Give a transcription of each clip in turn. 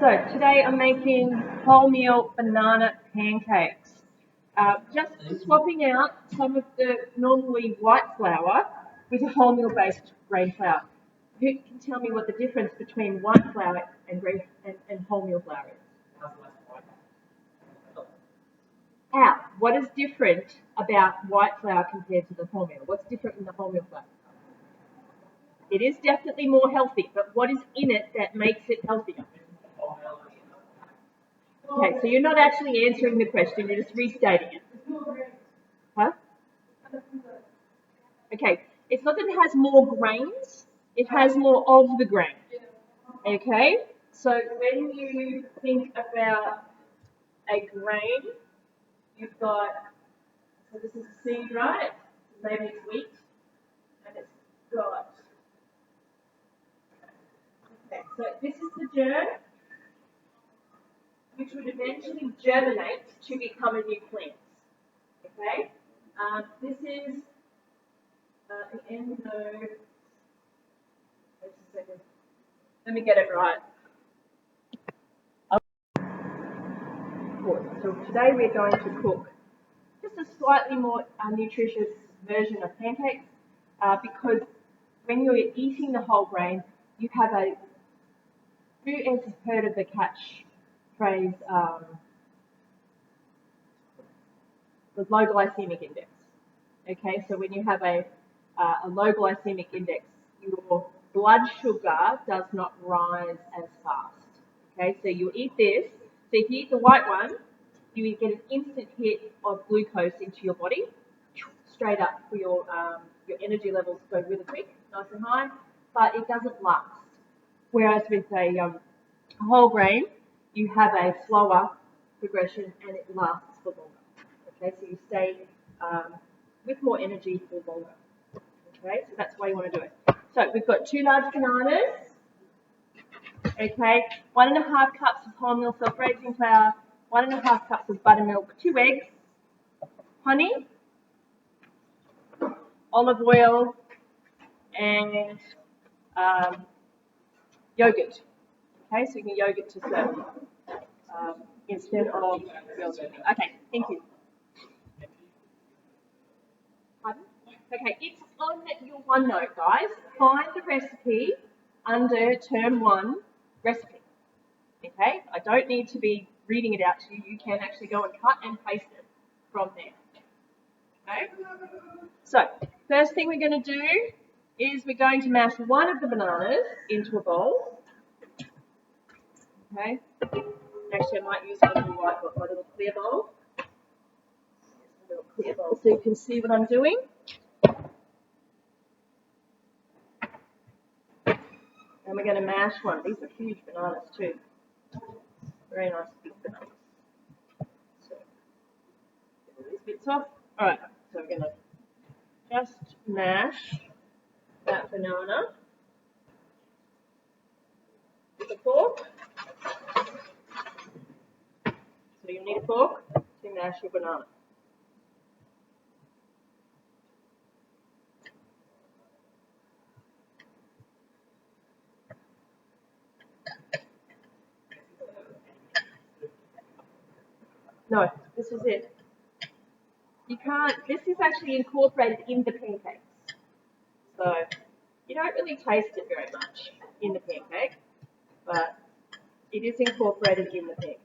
So today I'm making wholemeal banana pancakes. Just swapping out some of the normally white flour with a wholemeal based grain flour. Who can tell me what the difference between white flour and wholemeal flour is? How? What is different about white flour compared to the wholemeal? What's different in the wholemeal flour? It is definitely more healthy, but what is in it that makes it healthier? Okay, so you're not actually answering the question, you're just restating it. Huh? Okay, it's not that it has more grains, it has more of the grain. Okay, so when you think about a grain, you've got, so this is a seed, right? Maybe it's wheat, and it's got, okay, so this is the germ, which would eventually germinate to become a new plant. Okay, this is an endo. Wait a second. Let me get it right. So today we're going to cook just a slightly more nutritious version of pancakes because when you're eating the whole grain, you have a. Who has heard of the catchphrase? The low glycemic index. Okay, so when you have a low glycemic index, your blood sugar does not rise as fast. Okay, so you eat this. So if you eat the white one, you get an instant hit of glucose into your body, straight up for your energy levels go really quick, nice and high, but it doesn't last. Whereas with a whole grain, you have a slower progression and it lasts for longer. Okay, so you stay with more energy for longer. Okay, so that's why you want to do it. So we've got 2 large bananas. Okay, 1.5 cups of wholemeal self-raising flour, 1.5 cups of buttermilk, 2 eggs, honey, olive oil, and yogurt. Okay, so you can yogurt to serve instead of milk. Okay, thank you. Pardon? Okay, it's on your OneNote, guys. Find the recipe under Term 1 recipe. Okay, I don't need to be reading it out to you. You can actually go and cut and paste it from there. Okay, so first thing we're going to do is we're going to mash one of the bananas into a bowl. Okay, actually I might use a little white bowl, a little clear bowl. A little clear bowl so you can see what I'm doing. And we're going to mash one. These are huge bananas too. Very nice big bananas. So, get all these bits off. Alright, so we're going to just mash that banana with a fork. So you need a fork to mash your banana. No, this is it. You can't, this is actually incorporated in the pancakes. So you don't really taste it very much in the pancake, but it is incorporated in the pancake.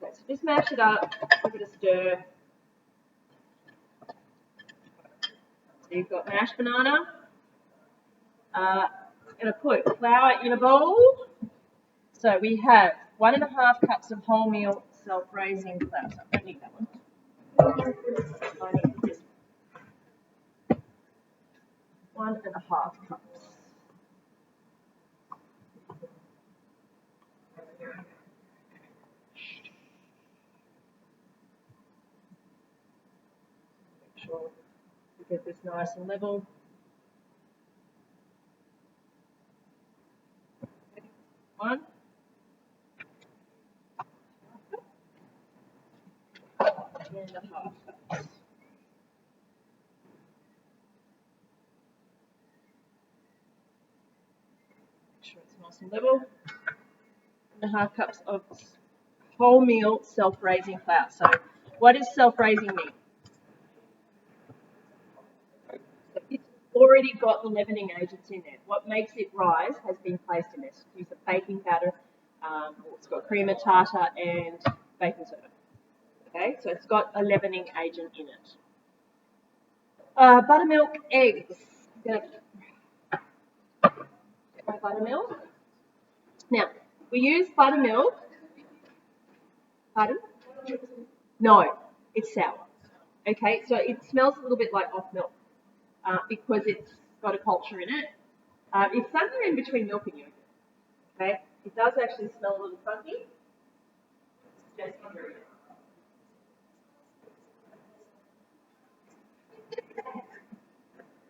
Okay, so just mash it up, give it a stir. So you've got mashed banana. I'm going to put flour in a bowl. So we have 1.5 cups of wholemeal self-raising flour. So I don't need that one. I need this 1.5 cups. Make sure we get this nice and level. One. And a half cups. Make sure it's nice and level. 1.5 cups of wholemeal self-raising flour. So what does self-raising mean? So it's already got the leavening agents in there. What makes it rise has been placed in this. Use a baking powder. It's got cream of tartar and baking soda. Okay, so it's got a leavening agent in it. Buttermilk eggs. I'm going to get my buttermilk. Now, we use buttermilk. Pardon? No, it's sour. Okay, so it smells a little bit like off milk because it's got a culture in it. It's somewhere in between milk and yogurt. Okay, it does actually smell a little funky. Just under it.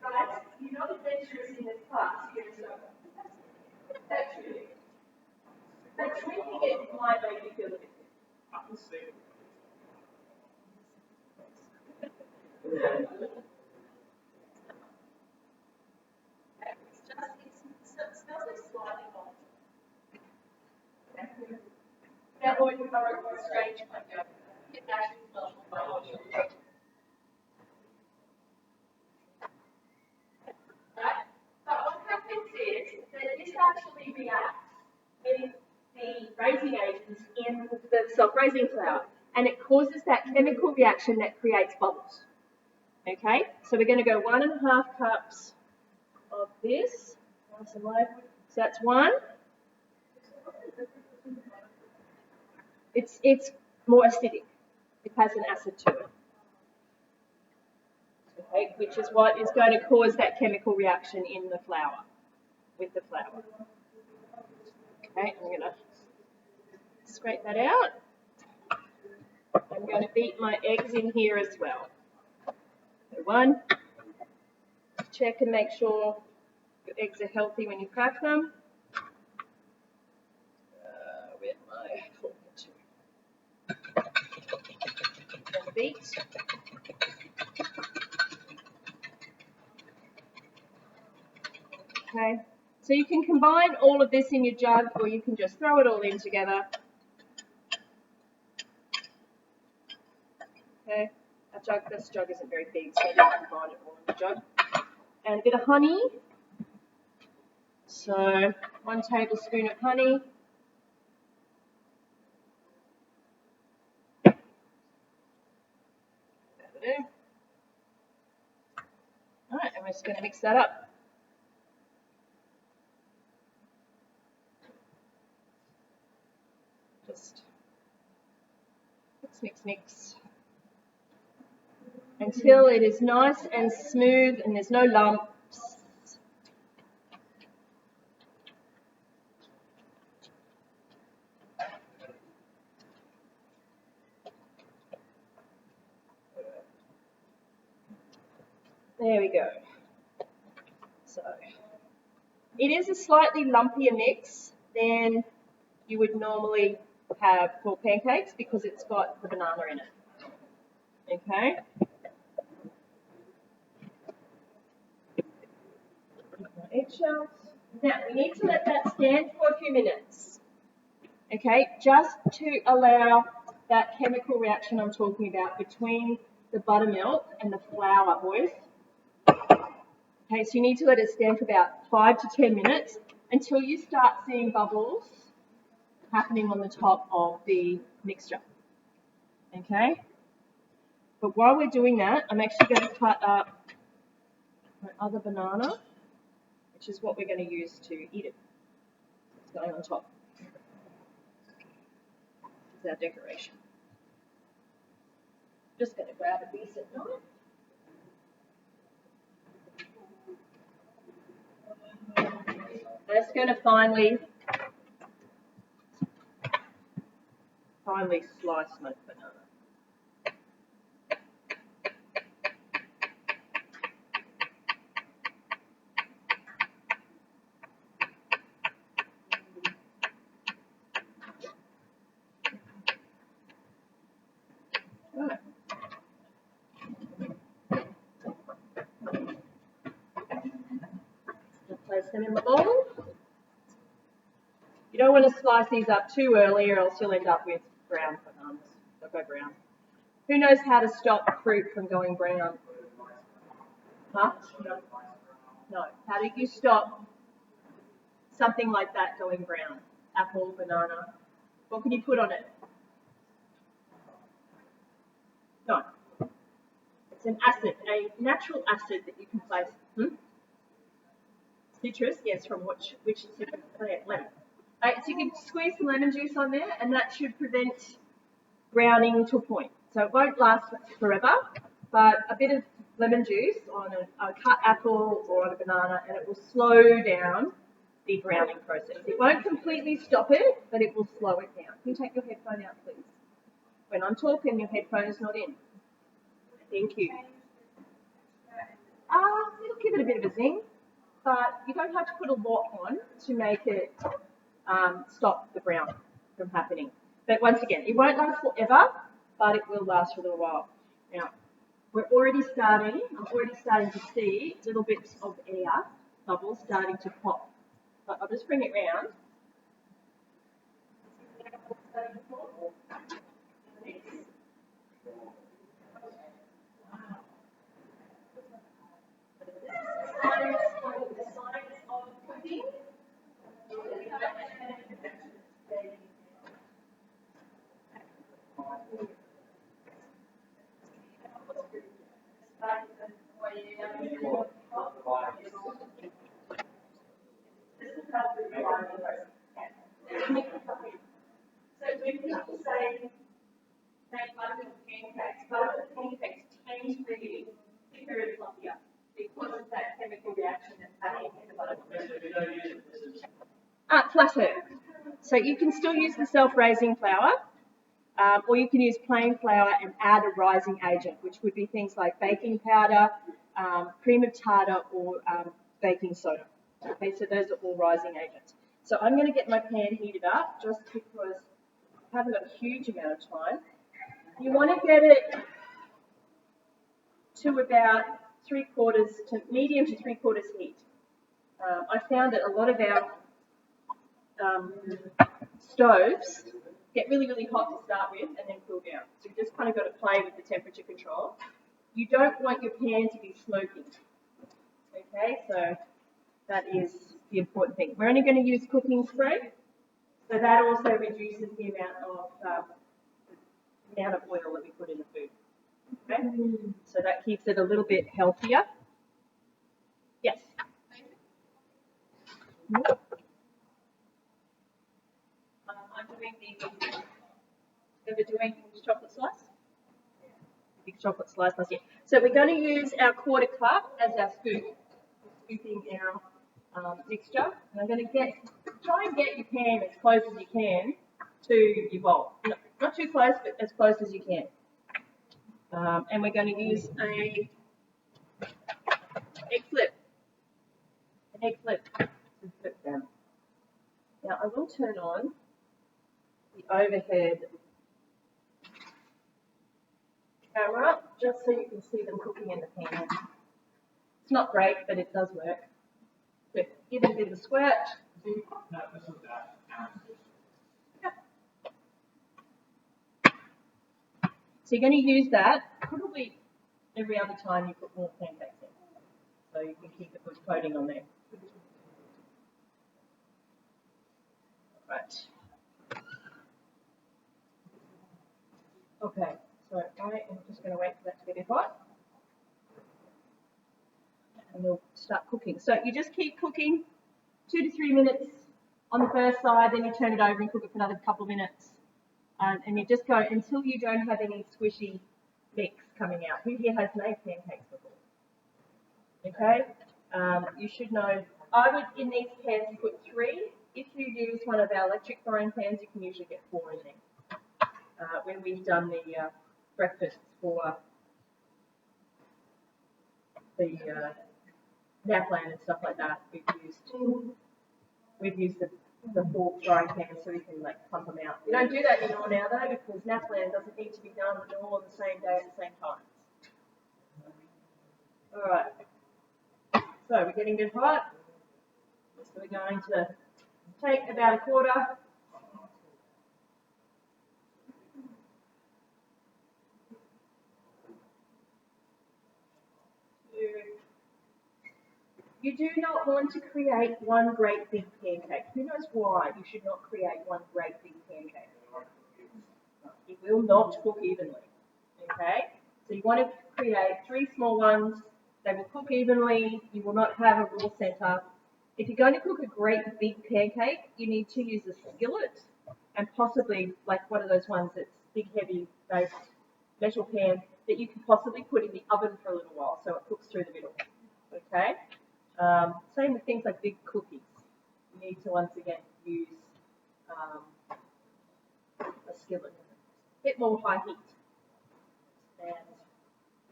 Guys, you're not adventurous in this class. That's true. But drinking it might make you feel a bit sick. I can see it. It smells like slightly off. That would be strange. It actually smells like right? But what happens is that this actually reacts with the raising agents in the self-raising flour, and it causes that chemical reaction that creates bubbles. Okay, so we're going to go 1.5 cups of this. So that's 1. It's more acidic. It has an acid to it. Okay, which is what is going to cause that chemical reaction in the flour, with the flour. Okay, I'm going to scrape that out. I'm going to beat my eggs in here as well. So 1, check and make sure your eggs are healthy when you crack them. Where's my fork? And beat. Okay, so you can combine all of this in your jug, or you can just throw it all in together. Okay, this jug isn't very big, so you can combine it all in the jug. And a bit of honey. So 1 tablespoon of honey. All right, and we're just going to mix that up. Just mix until it is nice and smooth and there's no lumps. There we go. So it is a slightly lumpier mix than you would normally have for pancakes because it's got the banana in it. Okay. Eggshells. Now we need to let that stand for a few minutes. Okay, just to allow that chemical reaction I'm talking about between the buttermilk and the flour, boys. Okay, so you need to let it stand for about 5 to 10 minutes until you start seeing bubbles happening on the top of the mixture. Okay, but while we're doing that, I'm actually going to cut up my other banana, which is what we're going to use to eat it. It's going on top. This is our decoration. Just going to grab a decent knife. I'm just going to finely slice my banana. Right. Place them in the bowl. You don't want to slice these up too early or else you'll end up with brown bananas. They'll go brown. Who knows how to stop fruit from going brown? Huh? No. How do you stop something like that going brown? Apple, banana. What can you put on it? No. It's an acid, a natural acid that you can place. Citrus, yes, from which citrus? Lemon. So you can squeeze some lemon juice on there, and that should prevent browning to a point. So it won't last forever, but a bit of lemon juice on a cut apple or on a banana, and it will slow down the browning process. It won't completely stop it, but it will slow it down. Can you take your headphone out, please? When I'm talking, your headphone is not in. Thank you. It'll give it a bit of a zing, but you don't have to put a lot on to make it stop the brown from happening. But once again, it won't last forever, but it will last for a little while. Now, I'm already starting to see little bits of air bubbles starting to pop. But I'll just bring it round. So when people say make buttermilk pancakes, buttermilk pancakes tend to be thicker and fluffier because of that chemical reaction that's happening in the buttermilk. Flatter. So you can still use the self-raising flour, or you can use plain flour and add a rising agent, which would be things like baking powder, cream of tartar, or baking soda. Okay, so those are all rising agents. So I'm going to get my pan heated up just because I haven't got a huge amount of time. You want to get it to about medium to 3/4 heat. I found that a lot of our stoves get really, really hot to start with and then cool down. So you just kind of got to play with the temperature control. You don't want your pan to be smoking. Okay, so that is the important thing. We're only going to use cooking spray, so that also reduces the amount of oil that we put in the food. Okay, so that keeps it a little bit healthier. Yes. I'm doing chocolate slice. Big chocolate slice last year. So we're going to use our 1/4 cup as our scoop, scooping our mixture. And I'm going to try and get your pan as close as you can to your bowl. Not too close, but as close as you can. And we're going to use an egg flip. An egg flip to flip down. Now I will turn on the overhead camera just so you can see them cooking in the pan. It's not great, but it does work. Good. Give it a bit of a squirt. So you're going to use that probably every other time you put more pancakes in. So you can keep a good coating on there. Right. Okay, so I am just going to wait for that to get a bit hot. And we'll start cooking. So you just keep cooking 2 to 3 minutes on the first side, then you turn it over and cook it for another couple of minutes. And you just go until you don't have any squishy mix coming out. Who here has made pancakes before? Okay, you should know. I would, in these pans, put 3. If you use one of our electric frying pans, you can usually get 4 in there. When we've done the breakfasts for the Napland and stuff like that, we've used the 4 frying pans so we can pump them out. We don't do that anymore now though, because Napland doesn't need to be done all on the same day at the same time. All right. So we're getting a bit hot. So we're going to take a about a quarter. You do not want to create one great big pancake. Who knows why you should not create one great big pancake? It will not cook evenly. Okay? So you want to create 3 small ones. They will cook evenly. You will not have a raw center. If you're going to cook a great big pancake, you need to use a skillet and possibly like one of those ones that's big, heavy based metal pan that you can possibly put in the oven for a little while so it cooks through the middle. Okay? Same with things like big cookies. You need to once again use a skillet. A bit more high heat and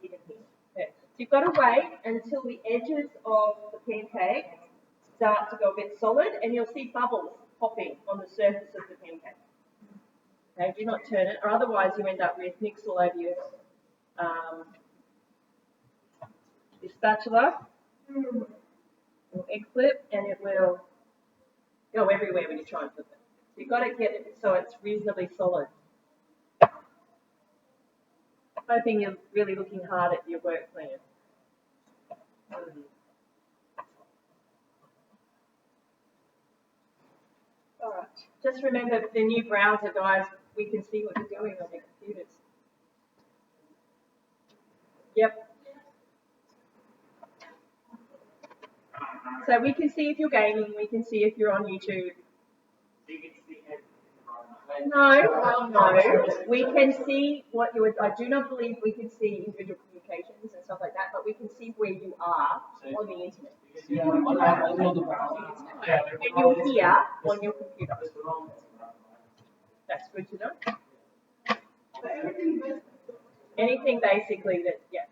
even heat. Okay. So you've got to wait until the edges of the pancake start to go a bit solid and you'll see bubbles popping on the surface of the pancake. Okay, do not turn it or otherwise you end up with mix all over your spatula or egg flip and it will go everywhere when you try and flip it. So you've got to get it so it's reasonably solid. Hoping you're really looking hard at your work plan. All right. Just remember the new browser, guys. We can see what you're doing on your computers. Yep. So we can see if you're gaming. We can see if you're on YouTube. No. We can see what you would. I do not believe we can see individual communications and stuff like that, but we can see where you are on the internet. And you're here on your computer. That's good to know. Anything basically that, yeah.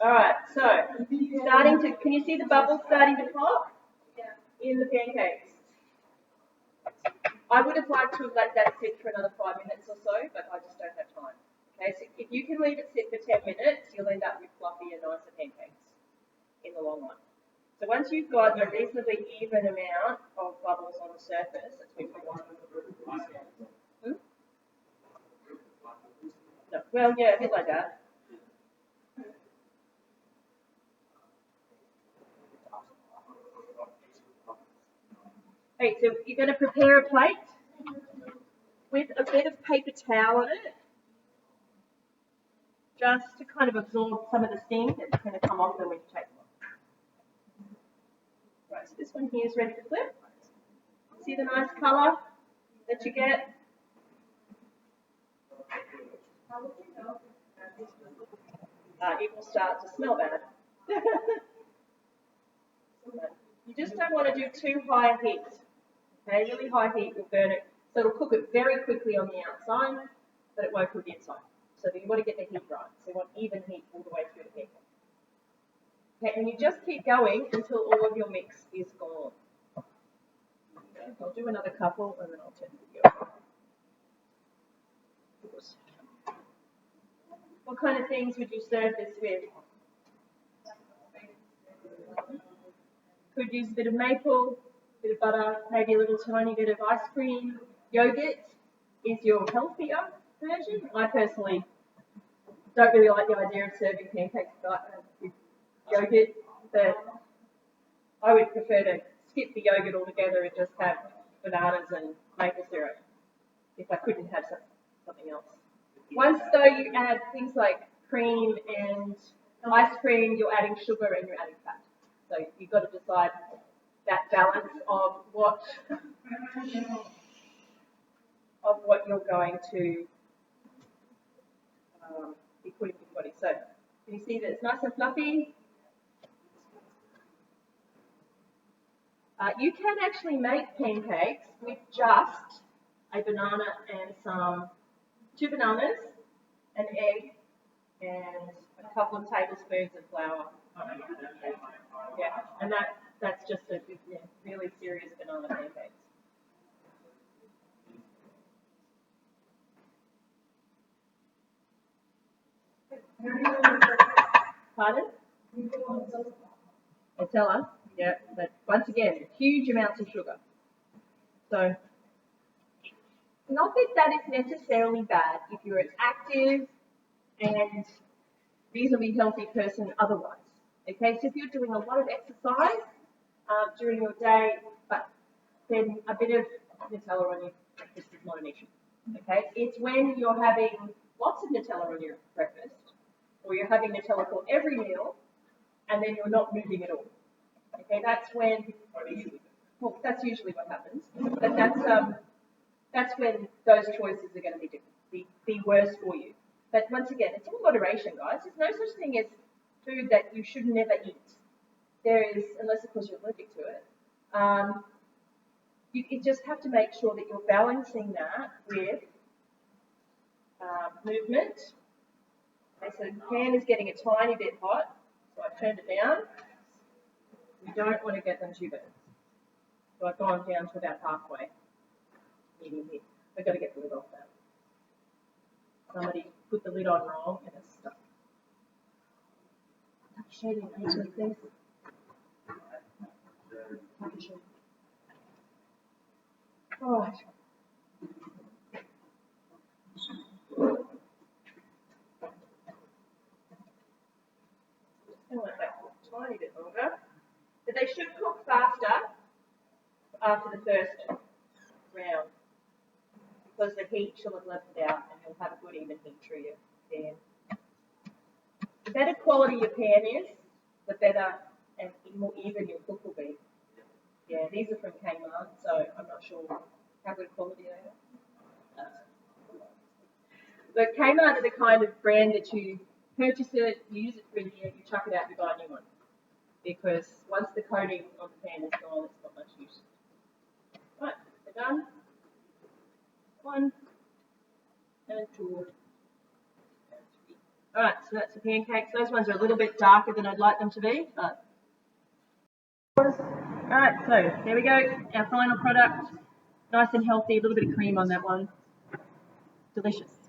All right, so can you see the bubbles starting to pop in the pancakes? I would have liked to have let that sit for another 5 minutes or so, but I just don't have time. Okay, so if you can leave it sit for 10 minutes, you'll end up with fluffier, nicer pancakes in the long run. So once you've got a reasonably even amount of bubbles on the surface, that's when you want to. No, well, yeah, a bit like that. Okay, so you're going to prepare a plate with a bit of paper towel on it, just to kind of absorb some of the steam that's going to come off them when you take them off. Right, so this one here is ready to flip. See the nice colour that you get? It will start to smell bad. You just don't want to do too high heat. Okay, really high heat will burn it. So it'll cook it very quickly on the outside, but it won't cook the inside. So you want to get the heat right. So you want even heat all the way through the pancake. Okay, and you just keep going until all of your mix is gone. Okay, I'll do another couple and then I'll turn the video off. What kind of things would you serve this with? Could use a bit of maple, a bit of butter, maybe a little tiny bit of ice cream. Yogurt is your healthier version. I personally don't really like the idea of serving pancakes with yogurt, but I would prefer to skip the yogurt altogether and just have bananas and maple syrup if I couldn't have something else. Once though you add things like cream and ice cream, you're adding sugar and you're adding fat. So you've got to decide that balance of what you're going to be putting in your body. So can you see that it's nice and fluffy? You can actually make pancakes with just a banana and 2 bananas, an egg, and a couple of tablespoons of flour. Yeah, and that's just a really serious banana pancakes. Pardon? Nutella? Yeah, but once again, huge amounts of sugar. So, not that that is necessarily bad if you're an active and reasonably healthy person otherwise. Okay, so if you're doing a lot of exercise during your day, but then a bit of Nutella on your breakfast is not an issue. Okay, it's when you're having lots of Nutella on your breakfast, or you're having Nutella for every meal, and then you're not moving at all. Okay, that's when. Well, that's usually what happens, but that's when those choices are going to be worse for you. But once again, it's in moderation, guys. There's no such thing as food that you should never eat. There is, unless of course you're allergic to it. You just have to make sure that you're balancing that with movement. Okay, so the pan is getting a tiny bit hot, so I've turned it down. You don't want to get them too burnt. So I've gone down to about halfway. I've got to get the lid off that. Somebody put the lid on wrong and it's stuck. Shading, please. All right. I'll let that cook a tiny bit longer. But they should cook faster after the first round because the heat shall have left it out and you'll have a good even heat through your pan. The better quality your pan is, the better and more even your cook will be. Yeah, these are from Kmart, so I'm not sure how good quality they are. But Kmart are the kind of brand that you purchase it, you use it for a year, you chuck it out, you buy a new one. Because once the coating on the pan is gone, it's not much use. Right, they're done. 1 and 2 and 3. Alright, so that's the pancakes. Those ones are a little bit darker than I'd like them to be, but. Alright, so there we go. Our final product. Nice and healthy, a little bit of cream on that one. Delicious.